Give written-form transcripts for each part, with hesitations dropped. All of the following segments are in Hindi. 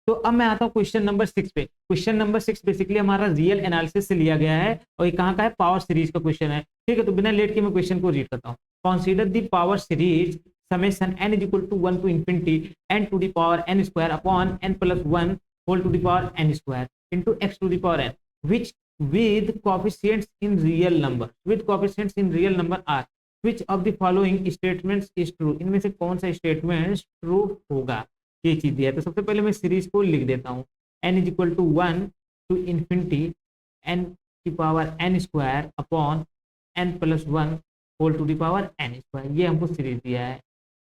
तो अब मैं आता हूँ क्वेश्चन नंबर 6 पे। क्वेश्चन नंबर 6 बेसिकली हमारा रियल एनालिसिस से लिया गया है और ये कहाँ का है, पावर सीरीज का क्वेश्चन है। ठीक है, तो बिना लेट के मैं क्वेश्चन को रीड करता हूँ। Consider the power series summation n is equal to 1 to infinity n to the power n square upon n plus 1 whole to the power n square into x to the power n, which with coefficients in real number are which of the following statements is true। इनमें से कौन सा स्टेटमेंट ट्रू होगा, ये चीज दिया है। तो सबसे पहले मैं सीरीज को लिख देता हूँ, n is equal to 1 to infinity n की power n square upon n plus 1 whole to the power n square. ये हमको सीरीज दिया है,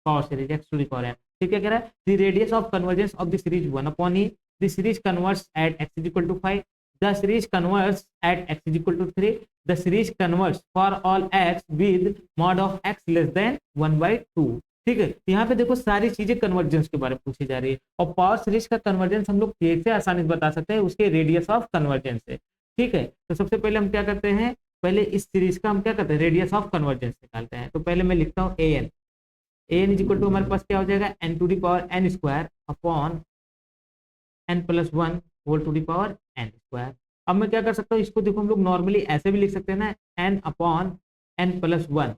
power series x to the power n। ठीक है, कह रहा है the radius of convergence of the series 1 upon e, the series converges at x is equal to 5, the series converges at x is equal to 3, the series converts for all x with mod of x less than 1/2। ठीक है, यहाँ पे देखो सारी चीजें कन्वर्जेंस के बारे में पूछी जा रही है और पावर सीरीज का कन्वर्जेंस हम लोग कैसे आसानी से बता सकते हैं, उसके रेडियस ऑफ कन्वर्जेंस से। ठीक है, तो सबसे पहले हम क्या करते हैं, पहले इस सीरीज का हम क्या करते हैं, रेडियस ऑफ कन्वर्जेंस निकालते हैं। तो पहले मैं लिखता हूँ an इज इक्वल टू हमारे पास क्या हो जाएगा, n to the power n square upon n plus 1 whole to the power n square. अब मैं क्या कर सकता हूँ, इसको देखो हम लोग नॉर्मली ऐसे भी लिख सकते हैं ना, n upon n plus 1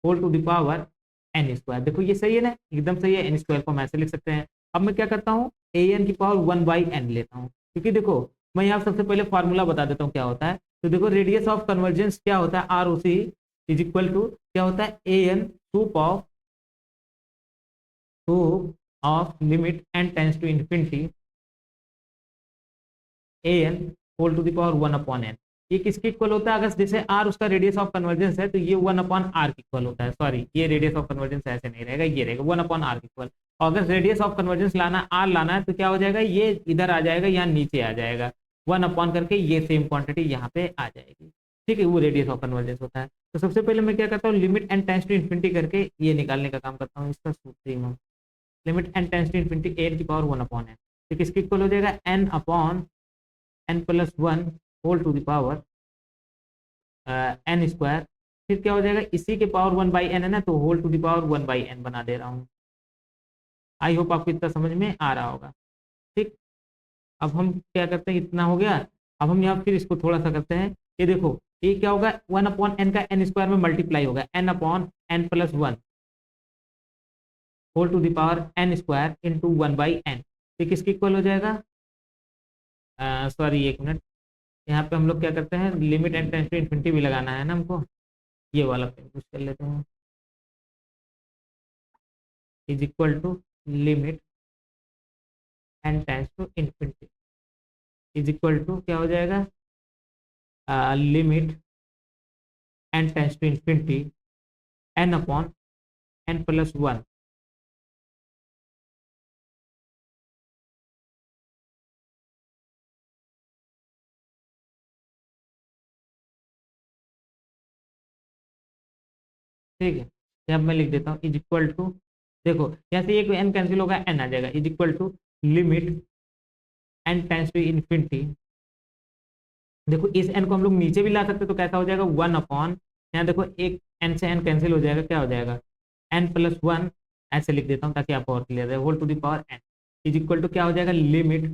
whole to the power n square. देखो ये सही है ना, एकदम सही है, n स्क्वायर को हम ऐसे लिख सकते हैं। अब मैं क्या करता हूँ, an की पावर 1/n लेता हूँ, क्योंकि देखो मैं यहाँ सबसे पहले फार्मूला बता देता हूँ क्या होता है। तो देखो रेडियस ऑफ कन्वर्जेंस क्या होता है, ROC इज इक्वल टू क्या होता है, an sup of limit n tends to infinity an whole to the power 1 upon n। ये किसके इक्वल होता है, अगर जैसे r उसका रेडियस ऑफ कन्वर्जेंस है तो ये 1 अपॉन r के इक्वल होता है। सॉरी, ये रेडियस ऑफ कन्वर्जेंस ऐसे नहीं रहेगा, ये रहेगा 1 अपॉन r के इक्वल। और अगर रेडियस ऑफ कन्वर्जेंस लाना r लाना है तो क्या हो जाएगा, ये इधर आ जाएगा, यहाँ नीचे आ जाएगा, 1 अपॉन करके ये सेम क्वांटिटी यहाँ पे आ जाएगी। ठीक है, वो रेडियस ऑफ कन्वर्जेंस होता है। तो सबसे पहले मैं क्या करता हूँ, limit n tends to infinity करके ये निकालने का काम करता हूँ, इसका सूत्र में limit n tends to infinity an की पावर 1 अपॉन n, तो किसके इक्वल हो जाएगा, n upon n plus 1 whole to the power n square. फिर क्या हो जाएगा, इसी के पावर 1/n है ना, तो whole to the power 1/n बना दे रहा हूँ। आई होप आपको इतना समझ में आ रहा होगा। ठीक, अब हम क्या करते हैं, इतना हो गया। अब हम यहाँ फिर इसको थोड़ा सा करते हैं, ये देखो ये क्या होगा, 1 अपॉन n का n स्क्वायर में मल्टीप्लाई होगा, n upon n plus 1 whole to the power n square into 1/n। ये किसके इक्वल हो जाएगा, सॉरी एक मिनट, यहाँ पे हम लोग क्या करते हैं, limit n tends to infinity भी लगाना है ना हमको, ये वाला कुछ कर लेते हैं, is equal to limit n tends to infinity is equal to क्या हो जाएगा, limit n tends to infinity n upon n plus 1 ठीक है, यहाँ मैं लिख देता हूँ इज इक्वल टू, देखो यहाँ से एक n कैंसिल होगा, n आ जाएगा, is equal to limit n tends to infinity. देखो इस n को हम लोग नीचे भी ला सकते, तो कैसा हो जाएगा, 1 अपॉन, यहाँ देखो एक n से n कैंसिल हो जाएगा, क्या हो जाएगा, n प्लस 1, ऐसे लिख देता हूँ ताकि आपको और क्लियर रहे, whole to the power n is equal to क्या हो जाएगा, limit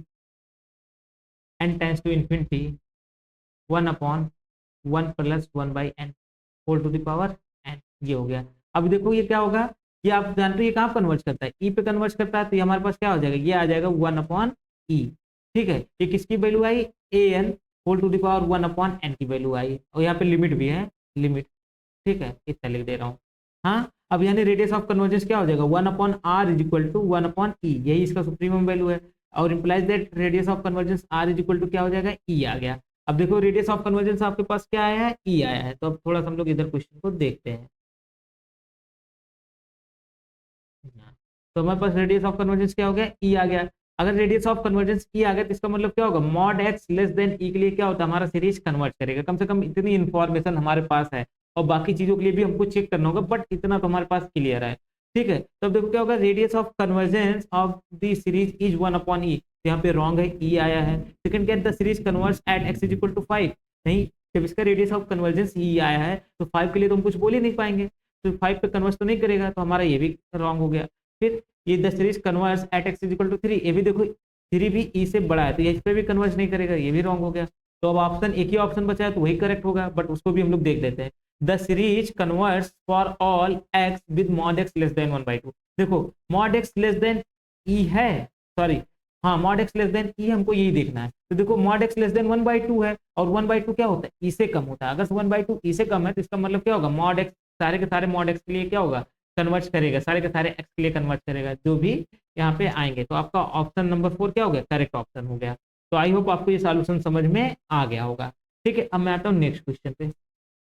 n tends to infinity 1 upon 1 plus 1/n whole to the power n। ये हो गया। अब देखो ये क्या होगा, ये आप जानते हो ये कहाँ कन्वर्ट करता है, ई पे कन्वर्ट करता है, तो ये हमारे पास क्या हो जाएगा, ये आ जाएगा 1 अपॉन ई। ठीक है, ये किसकी वैल्यू आई, an whole to the power 1 upon n की वैल्यू आई, और यहाँ पे लिमिट भी है, लिमिट। ठीक है, इतना लिख दे रहा हूँ। हाँ, अब यानी रेडियस ऑफ कन्वर्जेंस क्या हो जाएगा, 1 upon r is equal to 1 upon e, यही इसका सुप्रीमम वैल्यू है, और implies that radius of convergence r is equal to क्या हो जाएगा, ई आ गया। अब देखो रेडियस ऑफ कन्वर्जेंस आपके पास क्या आया है, ई आया है। तो अब थोड़ा सा हम लोग इधर क्वेश्चन को देखते हैं। तो हमारे पास रेडियस ऑफ कन्वर्जेंस क्या हो गया, ई आ गया। अगर रेडियस ऑफ कन्वर्जेंस ई आ गया तो इसका मतलब क्या होगा, मॉड एक्स लेस देन ई के लिए क्या होता है, हमारा सीरीज कन्वर्ट करेगा। कम से कम इतनी इंफॉर्मेशन हमारे पास है, और बाकी चीजों के लिए भी हमको चेक करना होगा, बट इतना तो हमारे पास क्लियर है। ठीक है, तो अब देखो क्या होगा, radius of convergence of the series is 1 upon e, यहाँ पे रॉन्ग है, ई आया है। सेकंड क्या है, the series converges at x is equal to 5, नहीं, जब इसका रेडियस ऑफ कन्वर्जेंस ई आया है तो 5 के लिए तो हम कुछ बोल ही नहीं पाएंगे, तो 5 पे कन्वर्ट तो नहीं करेगा, तो हमारा ये भी रॉन्ग हो गया। फिर ये the series converges at x is equal to 3, ये भी देखो 3 भी ई से बड़ा है तो ये इस पे भी कन्वर्ज नहीं करेगा, ये भी रॉन्ग हो गया। तो अब ऑप्शन एक ही ऑप्शन बचा है तो वही करेक्ट होगा, बट उसको भी हम लोग देख लेते हैं। The series converts for all x with mod x less than 1/2। देखो मॉड एक्स लेस देन ई है, सॉरी हाँ मॉड एक्स लेस देन ई हमको यही देखना है। तो देखो मॉड एक्स लेस देन 1/2 है और 1/2 क्या होता है, ई से कम होता है। अगर 1/2 ई से कम है तो इसका मतलब क्या होगा, मॉड एक्स सारे के सारे मॉड एक्स के लिए क्या होगा, कन्वर्ट करेगा, सारे के सारे एक्स के लिए कन्वर्ट करेगा, जो भी यहाँ पे आएंगे। तो आपका ऑप्शन नंबर 4 क्या हो गया, करेक्ट ऑप्शन हो गया। तो आई होप आपको ये सॉल्यूशन समझ में आ गया होगा। ठीक है, अब मैं आता हूँ नेक्स्ट क्वेश्चन पे।